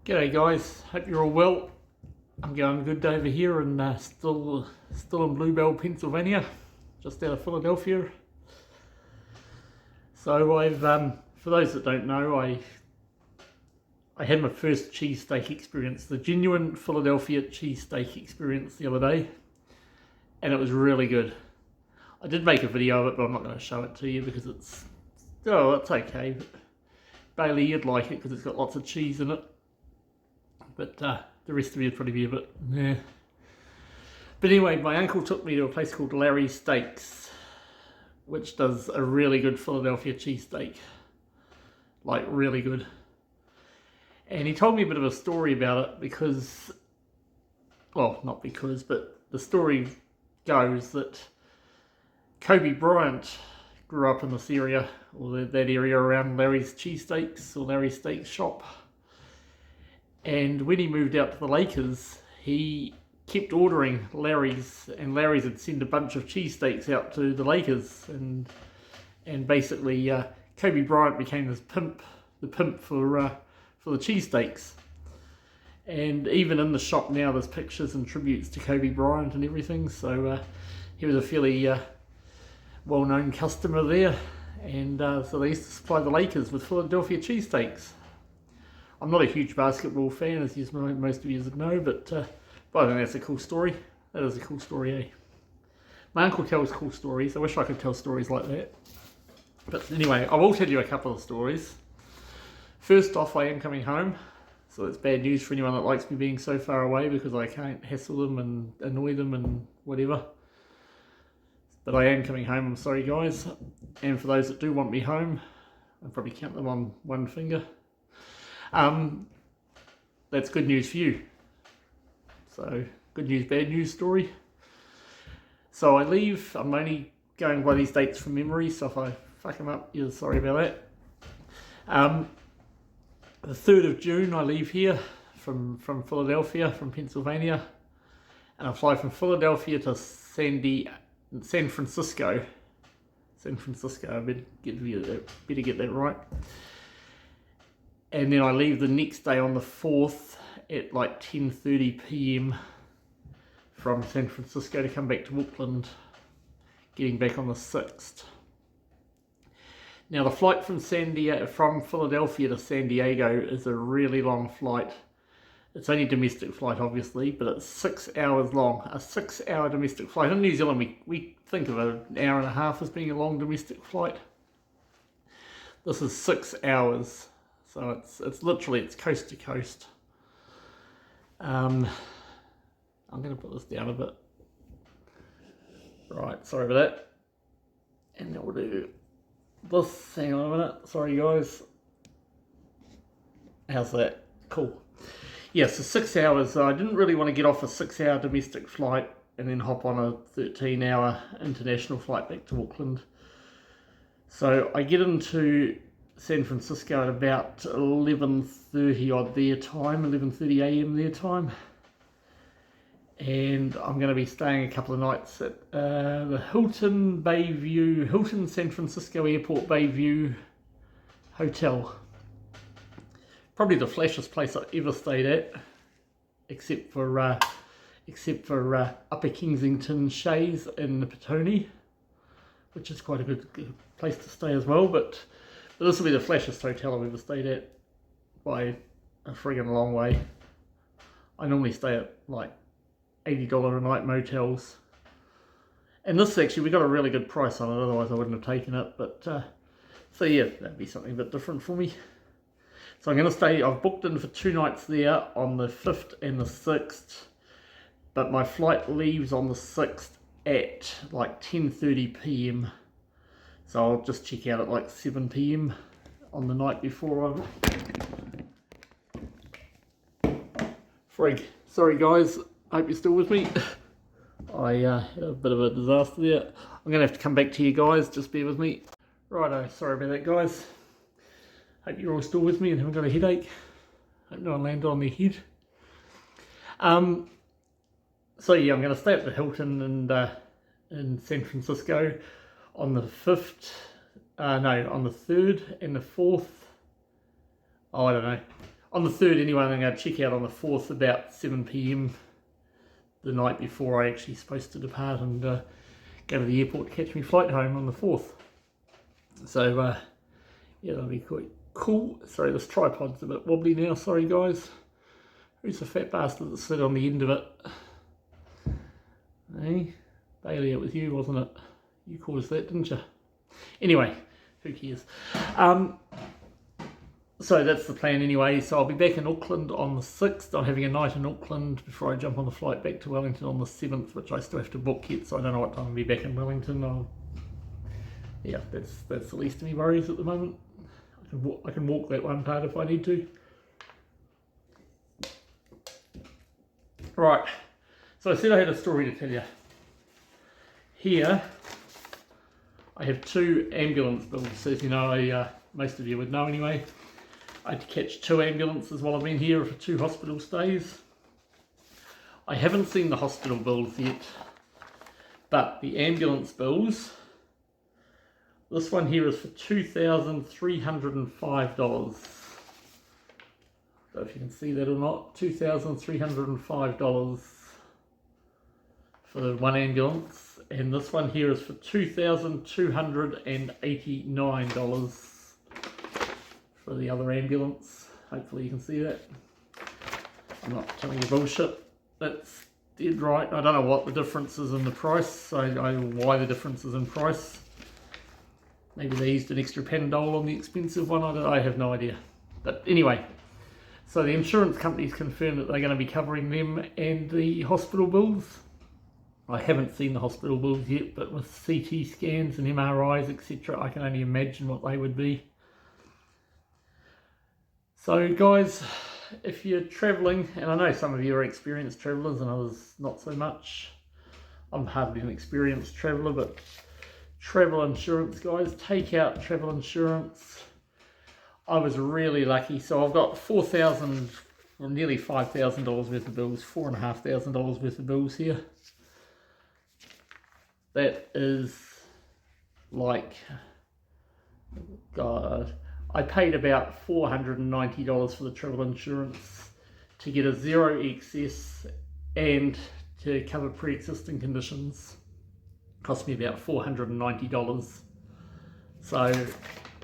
G'day guys, hope you're all well. I'm going good over here and still in Bluebell, Pennsylvania, just out of Philadelphia. So I've, for those that don't know, I had my first cheesesteak experience, the genuine Philadelphia cheesesteak experience the other day, and it was really good. I did make a video of it, but I'm not going to show it to you because it's okay. Bailey, you'd like it because it's got lots of cheese in it. But the rest of you would probably be a bit, yeah. But anyway, my uncle took me to a place called Larry's Steaks, which does a really good Philadelphia cheesesteak. Like, really good. And he told me a bit of a story about it because, well, not because, but the story goes that Kobe Bryant grew up in this area, or that area around Larry's Cheesesteaks, or Larry's Steak Shop. And when he moved out to the Lakers, he kept ordering Larry's, and Larry's would send a bunch of cheesesteaks out to the Lakers, and basically Kobe Bryant became the pimp for the cheesesteaks. And even in the shop now, there's pictures and tributes to Kobe Bryant and everything. So he was a fairly well-known customer there, and so they used to supply the Lakers with Philadelphia cheesesteaks. I'm not a huge basketball fan, as most of you know, but I think that's a cool story. That is a cool story, eh? My uncle tells cool stories. I wish I could tell stories like that. But anyway, I will tell you a couple of stories. First off, I am coming home, so it's bad news for anyone that likes me being so far away because I can't hassle them and annoy them and whatever. But I am coming home, I'm sorry guys. And for those that do want me home, I'll probably count them on one finger. That's good news for you. So, good news, bad news story. So I leave, I'm only going by these dates from memory, so if I fuck them up, you're sorry about that. The 3rd of June I leave here from Philadelphia, from Pennsylvania, and I fly from Philadelphia to San Francisco. I better get that right. And then I leave the next day on the 4th at like 10:30 p.m. from San Francisco to come back to Auckland, getting back on the 6th. Now the flight from Philadelphia to San Diego is a really long flight. It's only a domestic flight obviously, but it's 6 hours long. A 6-hour domestic flight. In New Zealand we think of an hour and a half as being a long domestic flight. This is 6 hours. So it's literally, it's coast to coast. I'm going to put this down a bit. Right, sorry about that. And then we'll do this. Hang on a minute. Sorry guys. How's that? Cool. Yeah, so 6 hours. I didn't really want to get off a 6-hour domestic flight and then hop on a 13-hour international flight back to Auckland. So I get into San Francisco at about 11:30 odd their time, 11:30 a.m. their time, and I'm going to be staying a couple of nights at the Hilton San Francisco Airport Bayview Hotel. Probably the flashiest place I've ever stayed at, except for Upper Kensington Shays in the Petone, which is quite a good place to stay as well, but this will be the flashiest hotel I've ever stayed at by a friggin' long way. I normally stay at like $80 a night motels. And this actually, we got a really good price on it, otherwise I wouldn't have taken it. But, so yeah, that'd be something a bit different for me. So I'm going to stay, I've booked in for 2 nights there on the 5th and the 6th. But my flight leaves on the 6th at like 10:30 p.m. So I'll just check out at like 7 p.m. on the night before Frig. Sorry guys, hope you're still with me. I had a bit of a disaster there. I'm going to have to come back to you guys, just bear with me. Righto, sorry about that guys. Hope you're all still with me and haven't got a headache. Hope no one landed on their head. So yeah, I'm going to stay at the Hilton in San Francisco on the 5th, on the 3rd and the 4th. Oh, I don't know. On the 3rd anyway, I'm going to check out on the 4th about 7 p.m. the night before I actually supposed to depart and go to the airport to catch my flight home on the 4th. So yeah, that'll be quite cool. Sorry, this tripod's a bit wobbly now, sorry guys. Who's the fat bastard that slid on the end of it? Hey, Bailey, it was you, wasn't it? You caused that, didn't you? Anyway, who cares? So that's the plan anyway. So I'll be back in Auckland on the 6th. I'm having a night in Auckland before I jump on the flight back to Wellington on the 7th, which I still have to book yet, so I don't know what time I'll be back in Wellington. Yeah, that's the least of my worries at the moment. I can walk that one part if I need to. Right, so I said I had a story to tell you. Here, I have 2 ambulance bills. So as you know, most of you would know anyway, I had to catch 2 ambulances while I've been here for 2 hospital stays. I haven't seen the hospital bills yet, but the ambulance bills, this one here is for $2,305. Don't know if you can see that or not. $2,305 for one ambulance, and this one here is for $2,289 for the other ambulance. Hopefully you can see that. I'm not telling you bullshit. That's dead right. I don't know what the difference is in the price. I don't know why the difference is in price. Maybe they used an extra Panadol on the expensive one. I have no idea. But anyway, so the insurance companies confirmed that they're going to be covering them and the hospital bills. I haven't seen the hospital bills yet, but with CT scans and MRIs, etc., I can only imagine what they would be. So guys, if you're travelling, and I know some of you are experienced travellers and others not so much. I'm hardly an experienced traveller, but travel insurance, guys, take out travel insurance. I was really lucky, so I've got $4,000, well, nearly $5,000 worth of bills, $4,500 worth of bills here. That is like, God, I paid about $490 for the travel insurance to get a 0 excess and to cover pre-existing conditions. Cost me about $490. So,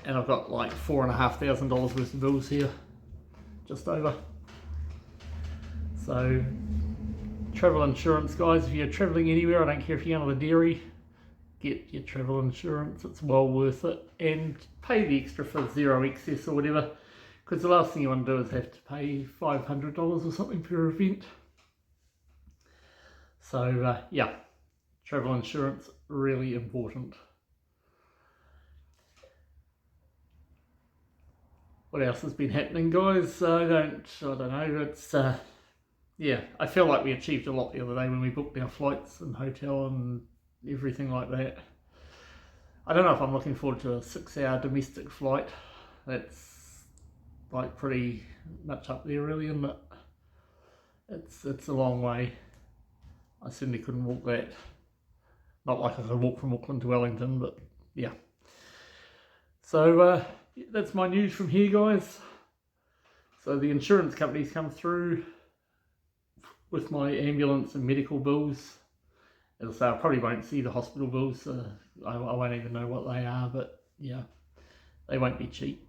and I've got like $4,500 worth of bills here, just over. So, travel insurance, guys, if you're travelling anywhere, I don't care if you're going to the dairy, get your travel insurance, it's well worth it, and pay the extra for 0 excess or whatever, because the last thing you want to do is have to pay $500 or something per event. So yeah, travel insurance, really important. What else has been happening, guys? I don't know, it's yeah, I feel like we achieved a lot the other day when we booked our flights and hotel and everything like that. I don't know if I'm looking forward to a 6-hour domestic flight. That's like pretty much up there really, isn't it? It's a long way. I certainly couldn't walk that. Not like I could walk from Auckland to Wellington, but yeah. So that's my news from here, guys. So the insurance companies come through with my ambulance and medical bills. As I say, I probably won't see the hospital bills. I won't even know what they are, but yeah, they won't be cheap.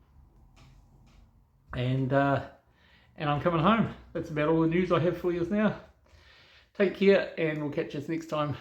And I'm coming home. That's about all the news I have for you now. Take care, and we'll catch us next time.